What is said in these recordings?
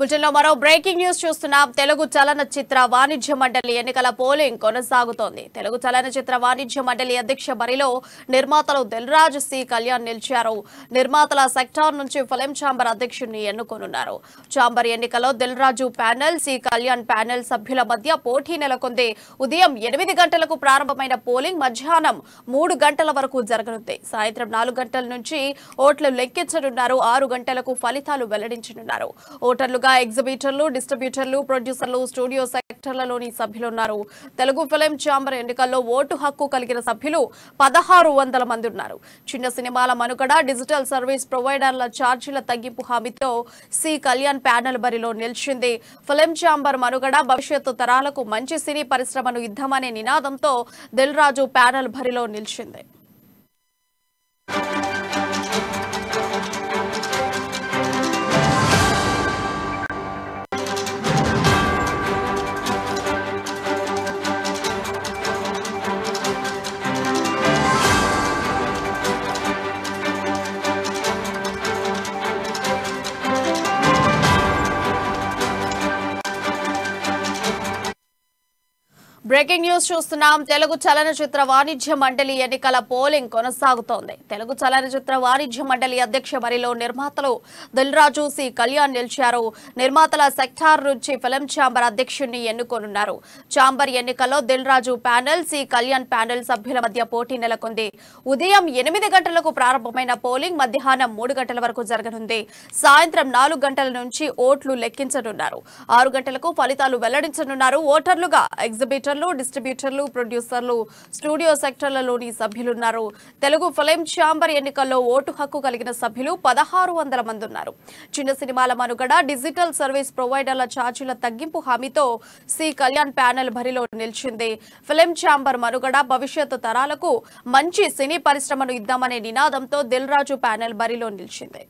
బులెటిన్లో మరో breaking news చూస్తున్నాం. తెలుగు చలనచిత్ర వాణిజ్య మండలి ఎన్నికల పోలింగ్ కొనసాగుతోంది. తెలుగు చలనచిత్ర వాణిజ్య మండలి అధ్యక్ష బరిలో నిర్మాతలు దిల్రాజు సి కళ్యాణ్ నిలిచారు. నిర్మాతల సెక్టార్ నుంచి ఫిలిం ఛాంబర్ అధ్యక్షుడిని ఎన్నుకోనున్నారు. ఛాంబర్ ఎన్నికలో Dil Raju panel, C Kalyan panel సభ్యుల మధ్య పోటీ నెలకొంది. ఉదయం 8 గంటలకు ప్రారంభమైన పోలింగ్ మధ్యాహ్నం 3 గంటల వరకు జరగనుంది. సాయంత్రం 4 గంటల నుంచి ఓట్లు లెక్కించనున్నారు. 6 గంటలకు ఫలితాలు వెల్లడించనున్నారు. ఓటర్లుగా ఎగ్జిబిటర్లు, డిస్ట్రిబ్యూటర్లు, ప్రొడ్యూసర్లు, స్టూడియో సెక్టర్లలోని సభ్యులున్నారు. తెలుగు ఫిలిం ఛాంబర్ ఎన్నికల్లో ఓటు హక్కు కలిగిన సభ్యులు 1600 మంది ఉన్నారు. చిన్న సినిమాల మనుగడ, డిజిటల్ సర్వీస్ ప్రొవైడర్ల ఛార్జీల తగ్గింపు హామీతో సి కళ్యాణ్ ప్యానెల్ బరిలో నిలిచింది. ఫిలిం ఛాంబర్ మనుగడ, భవిష్యత్తు తరాలకు మంచి సినీ పరిశ్రమను ఇద్దామనే నినాదంతో దిల్రాజు ప్యానెల్ బరిలో నిలిచింది. బ్రేకింగ్ న్యూస్ చూస్తున్నాం. తెలుగు చలనచిత్ర వాణిజ్య మండలి ఎన్నికల పోలింగ్ కొనసాగుతోంది. తెలుగు చలనచిత్ర వాణిజ్య మండలి అధ్యక్ష బరిలో నిర్మాతలు దిల్రాజు సి కళ్యాణ్ నిలిచారు. నిర్మాతల సెక్టార్ నుంచి ఫిలిం ఛాంబర్ అధ్యక్షుడిని ఎన్నుకోనున్నారు. ఛాంబర్ ఎన్నికల్లో Dil Raju panel, C Kalyan panel సభ్యుల మధ్య పోటీ నెలకొంది. ఉదయం 8 గంటలకు ప్రారంభమైన పోలింగ్ మధ్యాహ్నం 3 గంటల వరకు జరగనుంది. సాయంత్రం 4 గంటల నుంచి ఓట్లు లెక్కించనున్నారు. 6 గంటలకు ఫలితాలు వెల్లడించనున్నారు. ఓటర్లుగా ఎగ్జిబిటర్లు, డిస్ట్రిబ్యూటర్లు, ప్రొడ్యూసర్లు, స్టూడియో సెక్టర్లలోని సభ్యులున్నారు. తెలుగు ఫిలిం ఛాంబర్ ఎన్నికల్లో ఓటు హక్కు కలిగిన సభ్యులు 1600 మంది ఉన్నారు. చిన్న సినిమాల మనుగడ, డిజిటల్ సర్వీస్ ప్రొవైడర్ల ఛార్జీల తగ్గింపు హామీతో సి కళ్యాణ్ ప్యానెల్ బరిలో నిలిచింది. ఫిలిం ఛాంబర్ మనుగడ, భవిష్యత్తు తరాలకు మంచి సినీ పరిశ్రమను ఇద్దామనే నినాదంతో దిల్రాజు ప్యానెల్ బరిలో నిలిచింది.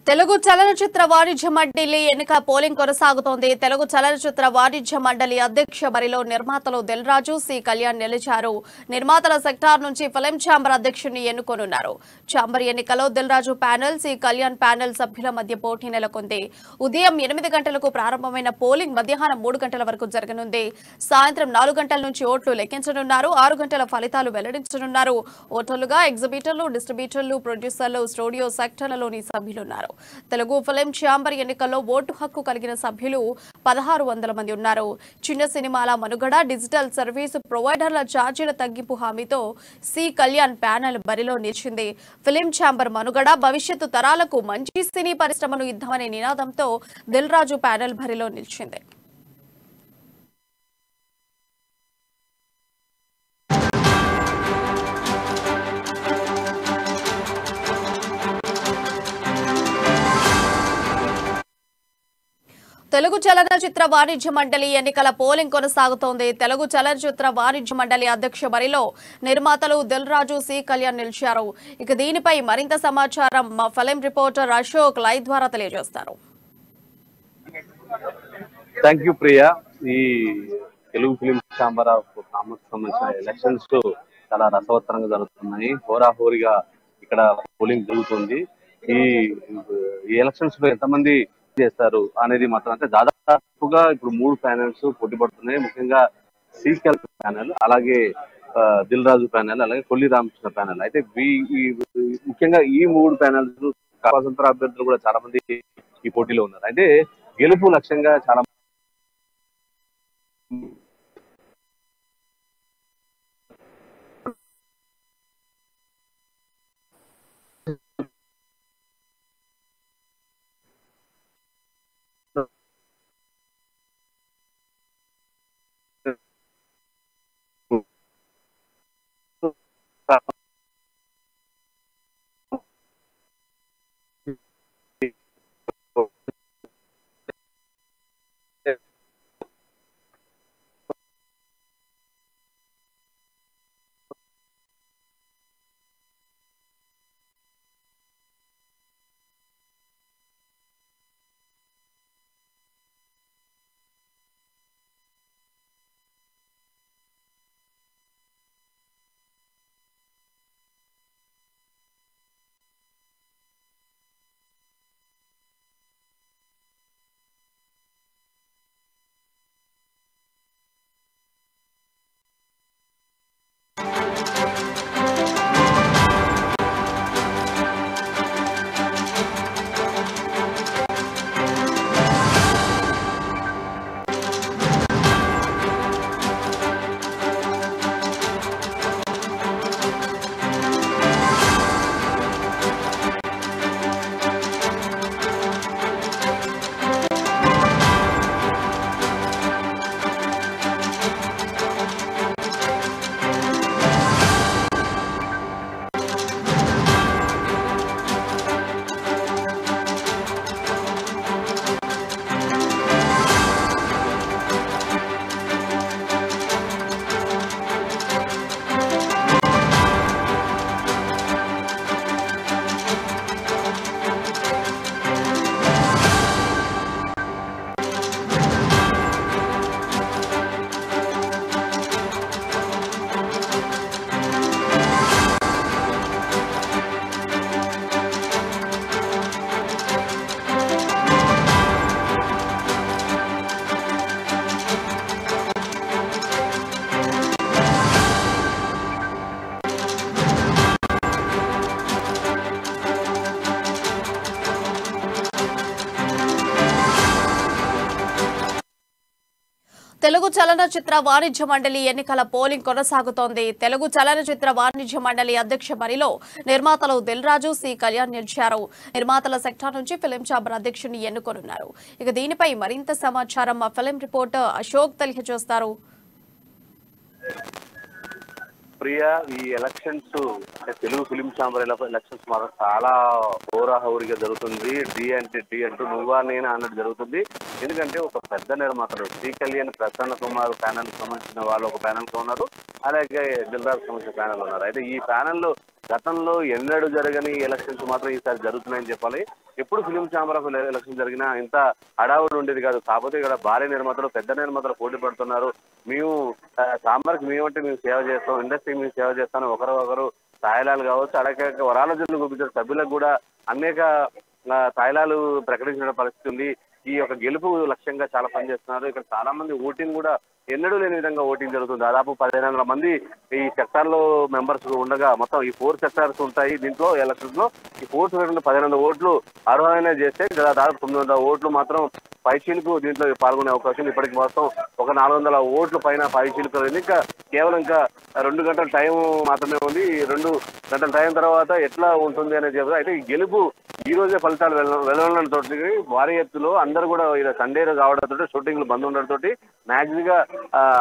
తెలుగు చలనచిత్ర వాణిజ్య మండలి ఎన్నికల పోలింగ్ కొనసాగుతోంది. తెలుగు చలనచిత్ర వాణిజ్య మండలి అధ్యక్ష బరిలో నిర్మాతలు దిల్రాజు సి కళ్యాణ్ నిలిచారు. నిర్మాతల సెక్టార్ నుంచి ఫిలిం ఛాంబర్ అధ్యక్షుడిని ఎన్నుకోనున్నారు. ఛాంబర్ ఎన్నికలో Dil Raju panel, C Kalyan panel సభ్యుల మధ్య పోటీ నెలకొంది. ఉదయం 8 గంటలకు ప్రారంభమైన పోలింగ్ మధ్యాహ్నం 3 గంటల వరకు జరగనుంది. సాయంత్రం 4 గంటల నుంచి ఓట్లు లెక్కించనున్నారు. 6 గంటల ఫలితాలు వెల్లడించనున్నారు. ఓటర్లుగా ఎగ్జిబిటర్లు, డిస్ట్రిబ్యూటర్లు, ప్రొడ్యూసర్లు, స్టూడియో సెక్టర్లలోని సభ్యులున్నారు. తెలుగు ఫిలిం ఛాంబర్ ఎన్నికల్లో ఓటు హక్కు కలిగిన సభ్యులు 1600 మంది ఉన్నారు. చిన్న సినిమాల మనుగడ, డిజిటల్ సర్వీసు ప్రొవైడర్ల ఛార్జీల తగ్గింపు హామీతో సి కళ్యాణ్ ప్యానెల్ బరిలో నిలిచింది. ఫిలిం ఛాంబర్ మనుగడ, భవిష్యత్తు తరాలకు మంచి సినీ పరిశ్రమను ఇద్దామనే నినాదంతో దిల్రాజు ప్యానెల్ బరిలో నిలిచింది. తెలుగు చలనచిత్ర వాణిజ్య మండలి ఎన్నికల పోలింగ్ కొనసాగుతోంది. తెలుగు చలనచిత్ర వాణిజ్య మండలి అధ్యక్ష బరిలో నిర్మాతలు దిల్రాజు సి కళ్యాణ్ నిలిచారు. ఇక దీనిపై మరింత సమాచారం మా ఫిలిం రిపోర్టర్ అశోక్ లైవ్ ద్వారా తెలియజేస్తారు. Thank you Priya. ఈ Telugu film chamber of commerce సంబంధించిన ఎలక్షన్స్ చాలా రసవత్తరంగా జరుగుతున్నాయి. హోరాహోరీగా ఇక్కడ పోలింగ్ జరుగుతుంది. ఈ ఎలక్షన్స్ లో ఎంతమంది చేస్తారు అనేది మాత్రం అంటే దాదాపుగా ఇప్పుడు 3 ప్యానెల్స్ పోటీ పడుతున్నాయి. ముఖ్యంగా సి కళ్యాణ్ ప్యానెల్, అలాగే దిల్రాజు ప్యానెల్, అలాగే కొల్లి రామకృష్ణ ప్యానెల్. అయితే ముఖ్యంగా ఈ 3 ప్యానెల్స్ స్వతంత్ర అభ్యర్థులు కూడా చాలా మంది ఈ పోటీలో ఉన్నారు. అయితే గెలుపు లక్ష్యంగా చాలా చలనచిత్ర వాణిజ్య మండలి ఎన్నికల పోలింగ్ కొనసాగుతోంది. తెలుగు చలనచిత్ర వాణిజ్య మండలి అధ్యక్ష బరిలో నిర్మాతలు దిల్ రాజు, సి కళ్యాణ్ నిలిచారు. నిర్మాతల సెక్టార్ నుంచి ఫిలిం ఛాంబర్ అధ్యక్షుని ఎన్నుకోనున్నారు. ఇక దీనిపై మరింత సమాచారం మా ఫిలిం రిపోర్టర్ అశోక్ తెలియజేస్తారు. ప్రియా, ఈ elections Telugu film chamber elections మాత్రం చాలా హోరాహోరీగా జరుగుతుంది. డి అంటూ నువ్వా నేనా అన్నట్టు జరుగుతుంది. ఎందుకంటే ఒక పెద్ద నిర్మాతలు శ్రీ కళ్యాణ్, ప్రసన్న కుమార్ ప్యానల్ సంబంధించిన వాళ్ళు ఒక ప్యానల్ లో ఉన్నారు. అలాగే దిల్ రాజు సంబంధించిన ప్యానల్ ఉన్నారు. అయితే ఈ ప్యానల్లో గతంలో ఎన్నడూ జరగని ఎలక్షన్స్ మాత్రం ఈసారి జరుగుతున్నాయని చెప్పాలి. ఎప్పుడు ఫిలిం ఛాంబర్ ఆఫ్ ఎలక్షన్ జరిగినా ఇంత హడావుడి ఉండేది కాదు. కాకపోతే ఇక్కడ భారీ నిర్మాతలు, పెద్ద నిర్మాతలు పోటీ పడుతున్నారు. మేము ఛాంబర్కి మేమంటే మేము సేవ చేస్తాం, ఇండస్ట్రీకి మేము సేవ చేస్తాను ఒకరు తాయిలాలు కావచ్చు, అలాగే వరాలజులు గురించిన సభ్యులకు కూడా అనేక తాయిలాలు ప్రకటించిన పరిస్థితి ఉంది. ఈ యొక్క గెలుపు లక్ష్యంగా చాలా పనిచేస్తున్నారు. ఇక్కడ చాలా మంది ఓటింగ్ కూడా ఎన్నడూ లేని విధంగా ఓటింగ్ జరుగుతుంది. దాదాపు 1500 మంది ఈ సెక్టార్ లో మెంబర్స్ ఉండగా మొత్తం ఈ 4 సెక్టార్స్ ఉంటాయి. దీంట్లో ఎలక్షన్స్ లో ఈ 4 సెక్టార్ 1500 ఓట్లు అర్హమైన చేస్తే దాదాపు 900 ఓట్లు మాత్రం పైచీలకు దీంట్లో పాల్గొనే అవకాశం. ఇప్పటికి మొత్తం ఒక 400 ఓట్లు పైన పైచీలకు ఇంకా కేవలం 2 గంటల టైం మాత్రమే ఉంది. 2 గంటల టైం తర్వాత ఎట్లా ఉంటుంది అనేది చెప్తారు. అయితే ఈ గెలుపు ఈ రోజే ఫలితాలు వెలువడంతో భారీ ఎత్తులో అందరూ కూడా ఇలా సండే కావడంతో షూటింగ్లు బంద్ ఉండడంతో మ్యాక్సిమం గా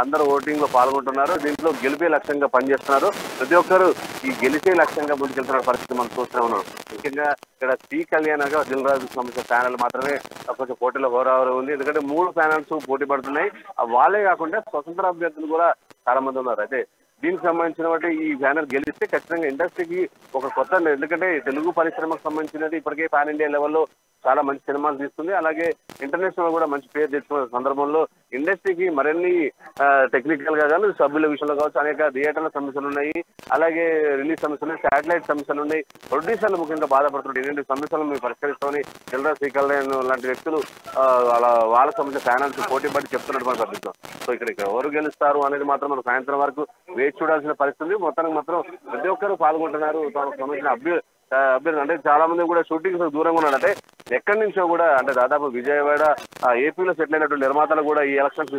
అందరూ ఓటింగ్ లో పాల్గొంటున్నారు. దీంట్లో గెలిపే లక్ష్యంగా పనిచేస్తున్నారు. ప్రతి ఒక్కరు ఈ గెలిచే లక్ష్యంగా ముందుకెళ్తున్న పరిస్థితి మనం చూస్తూనే ఉన్నాం. ముఖ్యంగా ఇక్కడ సి కళ్యాణ్ దిల్ రాజు సంబంధించిన ప్యానల్ మాత్రమే కొంచెం పోటీలో హోరావరి ఉంది. ఎందుకంటే 3 ప్యానల్స్ పోటీ పడుతున్నాయి. వాళ్ళే కాకుండా స్వతంత్ర అభ్యర్థులు కూడా చాలా మంది ఉన్నారు. అయితే దీనికి సంబంధించిన ఈ బ్యానర్ గెలిస్తే ఖచ్చితంగా ఇండస్ట్రీకి ఒక కొత్త, ఎందుకంటే తెలుగు పరిశ్రమకు సంబంధించినది ఇప్పటికే పాన్ ఇండియా లెవెల్లో చాలా మంచి సినిమాలు తీస్తుంది. అలాగే ఇంటర్నేషనల్ కూడా మంచి పేరు తెచ్చుకున్న సందర్భంలో ఇండస్ట్రీకి మరిన్ని టెక్నికల్ గా కానీ సభ్యుల విషయంలో కావచ్చు అనేక థియేటర్ల సమస్యలు ఉన్నాయి. అలాగే రిలీజ్ సమస్యలు ఉన్నాయి, శాటిలైట్ సమస్యలు ఉన్నాయి. ప్రొడ్యూసర్లు ముఖ్యంగా బాధపడుతున్నారు. ఇలాంటి సమస్యలను మేము పరిష్కరిస్తామని దిల్ రాజు, సి కళ్యాణ్ లాంటి వ్యక్తులు వాళ్ళ సంబంధించిన ఛానల్స్ పోటీ పడి చెప్తున్నట్టు మనం గమనిస్తాం. సో ఇక్కడ ఎవరు గెలుస్తారు అనేది మాత్రం మనం సాయంత్రం వరకు వేచి చూడాల్సిన పరిస్థితి. మొత్తానికి మాత్రం ప్రతి ఒక్కరు పాల్గొంటున్నారు. తమకు సంబంధించిన అభ్యర్థి అంటే చాలా మంది కూడా షూటింగ్ దూరంగా ఉన్నారు. అంటే ఎక్కడి నుంచో కూడా అంటే దాదాపు విజయవాడ ఏపీలో సెటిల్ అయినటువంటి నిర్మాతలు కూడా ఈ ఎలక్షన్స్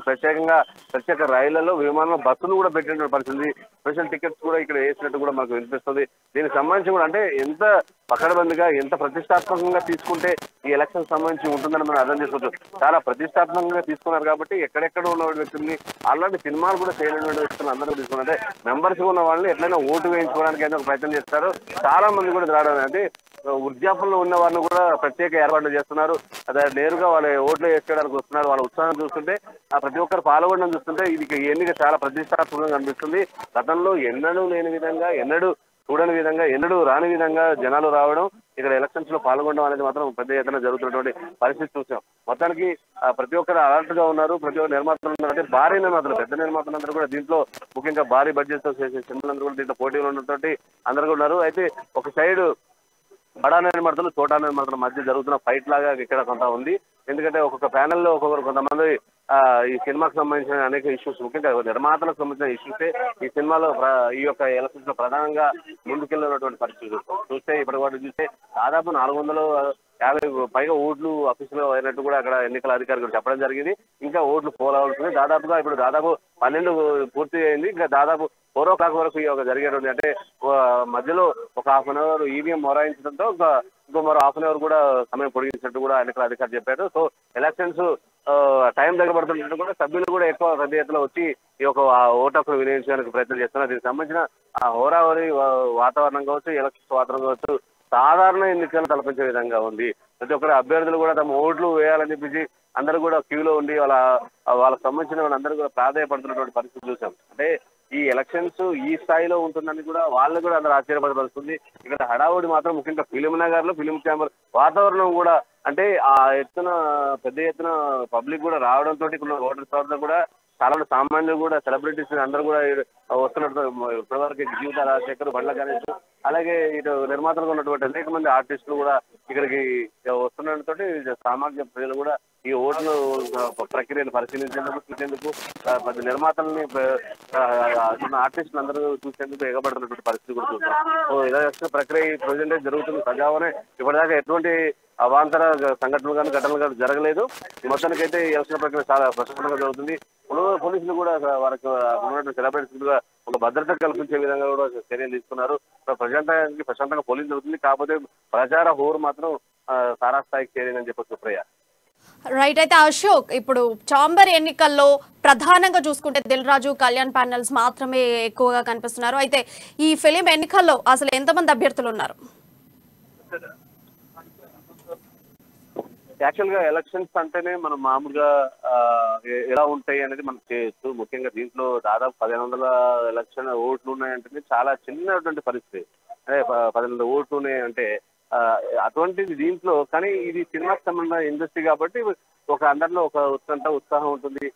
ప్రత్యేక రైళ్లలో, విమానంలో, బస్సులు కూడా పెట్టినటువంటి పరిస్థితి. స్పెషల్ టికెట్స్ కూడా ఇక్కడ వేసినట్టు కూడా మనకు వినిపిస్తుంది. దీనికి సంబంధించి కూడా అంటే ఎంత పకడ్బందీగా, ఎంత ప్రతిష్టాత్మకంగా తీసుకుంటే ఈ ఎలక్షన్ సంబంధించి ఉంటుందని మనం అర్థం చేసుకోవచ్చు. చాలా ప్రతిష్టాత్మకంగా తీసుకున్నారు కాబట్టి ఎక్కడెక్కడ ఉన్న వ్యక్తుల్ని, అలాంటి సినిమాలు కూడా చేయలేని వ్యక్తులు అందరూ తీసుకున్నారు. అంటే మెంబర్స్ ఉన్న వాళ్ళని ఎట్లయినా ఓటు వేయించుకోవడానికి ఏదో ఒక ప్రయత్నం చేస్తారు. చాలా మంది కూడా రావడం అంటే వృద్ధాపంలో ఉన్న వారిని కూడా ప్రత్యేక ఏర్పాట్లు చేస్తున్నారు. అదే నేరుగా వాళ్ళ ఓట్లు వేసుకోవడానికి వస్తున్నారు. వాళ్ళ ఉత్సాహం చూస్తుంటే ప్రతి ఒక్కరు పాల్గొనడం చూస్తుంటే ఇది ఎన్నిక చాలా ప్రతిష్టాత్మకంగా అనిపిస్తుంది. గతంలో ఎన్నడూ లేని విధంగా, ఎన్నడూ చూడని విధంగా, ఎన్నడూ రాని విధంగా జనాలు రావడం, ఇక్కడ ఎలక్షన్స్ లో పాల్గొనడం అనేది మాత్రం పెద్ద ఎత్తున జరుగుతున్నటువంటి పరిస్థితి చూసాం. మొత్తానికి ప్రతి ఒక్కరు అలర్ట్ గా ఉన్నారు. ప్రతి ఒక్క నిర్మాతలు ఉన్నారు. అంటే భారీ నిర్మాతలు, పెద్ద నిర్మాతలందరూ కూడా దీంట్లో ముఖ్యంగా భారీ బడ్జెట్ తో చేసే సినిమాలందరూ కూడా దీంట్లో పోటీలు ఉన్నటువంటి అందరూ కూడా ఉన్నారు. అయితే ఒక సైడ్ బడా నిర్మాతలు, చోటా నిర్మాతల మధ్య జరుగుతున్న ఫైట్ లాగా ఇక్కడ కొంత ఉంది. ఎందుకంటే ఒక్కొక్క ప్యానెల్లో కొంతమంది ఈ సినిమాకు సంబంధించిన అనేక ఇష్యూస్, ముఖ్యంగా నిర్మాతలకు సంబంధించిన ఇష్యూసే ఈ సినిమాలో ఈ యొక్క ఎలక్షన్స్ లో ప్రధానంగా ముందుకెళ్ళినటువంటి పరిస్థితి చూస్తే ఇప్పటి వరకు చూస్తే దాదాపు 450 పైగా ఓట్లు ఆఫీసులో అయినట్టు కూడా అక్కడ ఎన్నికల అధికారులు చెప్పడం జరిగింది. ఇంకా ఓట్లు పోలవలసింది. ఇప్పుడు దాదాపు 12 పూర్తి అయింది. ఇంకా దాదాపు 4 o'clock వరకు ఈ జరిగేటువంటి, అంటే మధ్యలో ఒక ½ an hour ఈవీఎం మొరాయించడంతో ఇంకో మరో ½ an hour కూడా సమయం పొడిగించినట్టు కూడా ఎన్నికల అధికారులు చెప్పారు. సో ఎలక్షన్స్ టైం దగ్గర పడుతున్నట్టు కూడా సభ్యులు కూడా ఎక్కువ పెద్ద ఎత్తులో వచ్చి ఈ యొక్క ఓటు హక్కును వినియోగించడానికి ప్రయత్నం చేస్తున్నారు. దీనికి సంబంధించిన హోరాహోరీ వాతావరణం కావచ్చు, ఎలక్షన్స్ వాతావరణం కావచ్చు సాధారణ ఎన్నికలు తలపించే విధంగా ఉంది. ప్రతి ఒక్కరు అభ్యర్థులు కూడా తమ ఓట్లు వేయాలని చెప్పేసి అందరూ కూడా క్యూలో ఉండి వాళ్ళకి సంబంధించిన వాళ్ళందరూ కూడా ప్రాధాన్యపడుతున్నటువంటి పరిస్థితి చూసాం. అంటే ఈ ఎలక్షన్స్ ఈ స్థాయిలో ఉంటుందని కూడా వాళ్ళు కూడా అందరూ ఆశ్చర్యపడవలసింది. ఇక్కడ హడావుడి మాత్రం ముఖ్యంగా ఫిలిం నగర్ లో ఫిలిం ఛాంబర్ వాతావరణం కూడా అంటే పెద్ద ఎత్తున పబ్లిక్ కూడా రావడంతో ఇక్కడ ఓటర్స్ రావడంతో కూడా చాలా సామాన్యులు కూడా, సెలబ్రిటీస్ అందరూ కూడా వస్తున్నట్టు ఇప్పటివరకు జీవిత రాజశేఖర్, బండ్ల గణేష్, అలాగే ఇటు నిర్మాతలుగా ఉన్నటువంటి అనేక మంది ఆర్టిస్టులు కూడా ఇక్కడికి వస్తున్నతో సామాన్య ప్రజలు కూడా ఈ ఓట్ల ప్రక్రియను పరిశీలించేందుకు చూసేందుకు ప్రతి నిర్మాతల్ని ఆర్టిస్టులు అందరూ చూసేందుకు ఎగబడుతున్నటువంటి పరిస్థితి కూడా చూస్తాం. సో ఎలక్షన్ ప్రక్రియ ప్రజెంట్ జరుగుతుంది సజావునే. ఇప్పటిదాకా ఎటువంటి అవాంతర సంఘటనలు కానీ ఘటనలు కానీ జరగలేదు. మొత్తానికైతే ఈ ఎలక్షన్ ప్రక్రియ చాలా ప్రశాంతంగా జరుగుతుంది. పోలీసులు కూడా వారికి ఉన్నటువంటి సెలబ్రిటీస్ గా ఒక భద్రత కల్పించే విధంగా కూడా చర్యలు తీసుకున్నారు. ప్రశాంతంగా పోలింగ్ జరుగుతుంది. కాకపోతే ప్రచార హోరు మాత్రం తారాస్థాయికి చేరిందని చెప్పొచ్చు ప్రియ. రైట్. అయితే అశోక్, ఇప్పుడు చాంబర్ ఎన్నికల్లో ప్రధానంగా చూసుకుంటే దిల్ రాజు కళ్యాణ్ ప్యానెల్స్ మాత్రమే ఎక్కువగా కనిపిస్తున్నారు. అయితే ఈ ఫిలిం ఎన్నికల్లో అసలు ఎంతమంది అభ్యర్థులు ఉన్నారు? యాక్చువల్ గా ఎలక్షన్స్ అంటేనే మనం మామూలుగా ఎలా ఉంటాయి అనేది మనం చేయొచ్చు. ముఖ్యంగా దీంట్లో దాదాపు 1500 ఎలక్షన్ ఓట్లు ఉన్నాయంటే చాలా చిన్నటువంటి పరిస్థితి. అదే 1500 ఓట్లు ఉన్నాయంటే అటువంటిది దీంట్లో. కానీ ఇది సినిమాకి సంబంధించిన ఇండస్ట్రీ కాబట్టి ఒక అందరిలో ఒక ఉత్సాహం ఉంటుంది.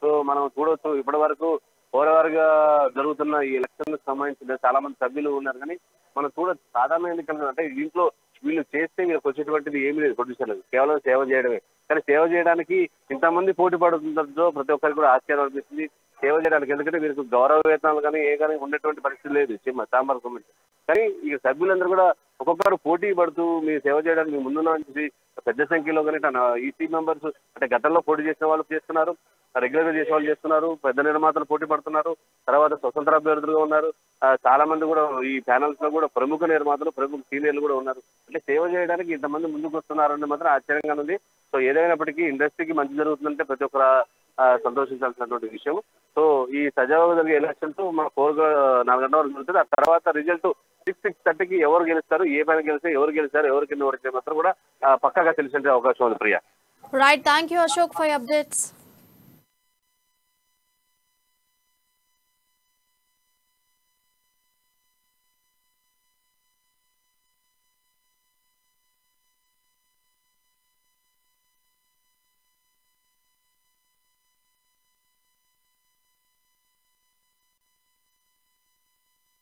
సో మనం చూడవచ్చు ఇప్పటి వరకు ఓవరాల్గా జరుగుతున్న ఈ ఎలక్షన్ సంబంధించిన చాలా మంది సభ్యులు ఉన్నారు. కానీ మనం చూడొచ్చు సాధారణ ఎన్నికలు అంటే దీంట్లో వీళ్ళు చేస్తే వీళ్ళకి వచ్చేటువంటిది ఏమీ లేదు ప్రొడ్యూసర్లకు, కేవలం సేవ చేయడమే. కానీ సేవ చేయడానికి ఇంతమంది పోటీ పడుతుందో ప్రతి ఒక్కరికి కూడా ఆశ్చర్యం అనిపిస్తుంది సేవ చేయడానికి. ఎందుకంటే వీరికి గౌరవ వేతనాలు కానీ ఏ కానీ ఉండేటువంటి పరిస్థితి లేదు చాంబర్ గవర్నమెంట్. కానీ ఈ సభ్యులందరూ కూడా ఒక్కొక్కరు పోటీ పడుతూ మీరు సేవ చేయడానికి ముందున్న నుంచి పెద్ద సంఖ్యలో కానీ ఈసీ మెంబర్స్ అంటే గతంలో పోటీ చేసిన వాళ్ళు చేస్తున్నారు, రెగ్యులర్ గా చేసే వాళ్ళు చేస్తున్నారు, పెద్ద నిర్మాతలు పోటీ పడుతున్నారు, తర్వాత స్వతంత్ర అభ్యర్థులుగా ఉన్నారు. చాలా మంది కూడా ఈ ప్యానల్స్ లో కూడా ప్రముఖ నిర్మాతలు, ప్రముఖ సీనియర్లు కూడా ఉన్నారు. అంటే సేవ చేయడానికి ఇంతమంది ముందుకు వస్తున్నారు అంటే మాత్రం ఆశ్చర్యంగా ఉంది. సో ఏదైనప్పటికీ ఇండస్ట్రీకి మంచి జరుగుతుందంటే ప్రతి ఒక్కరు సంతోషించాల్సినటువంటి విషయం. సో ఈ సజావుగా జరిగే ఎలక్షన్స్ మన 4 గంటల వరకు జరుగుతుంది. ఆ తర్వాత రిజల్ట్ 6:30కి ఎవరు గెలుస్తారు, ఏ పైన గెలిస్తే ఎవరు గెలిచారు, ఎవరు కింద ఓడితే మాత్రం కూడా పక్కాగా తెలిసే అవకాశం ఉంది Priya. Right. Thank you Ashok for updates.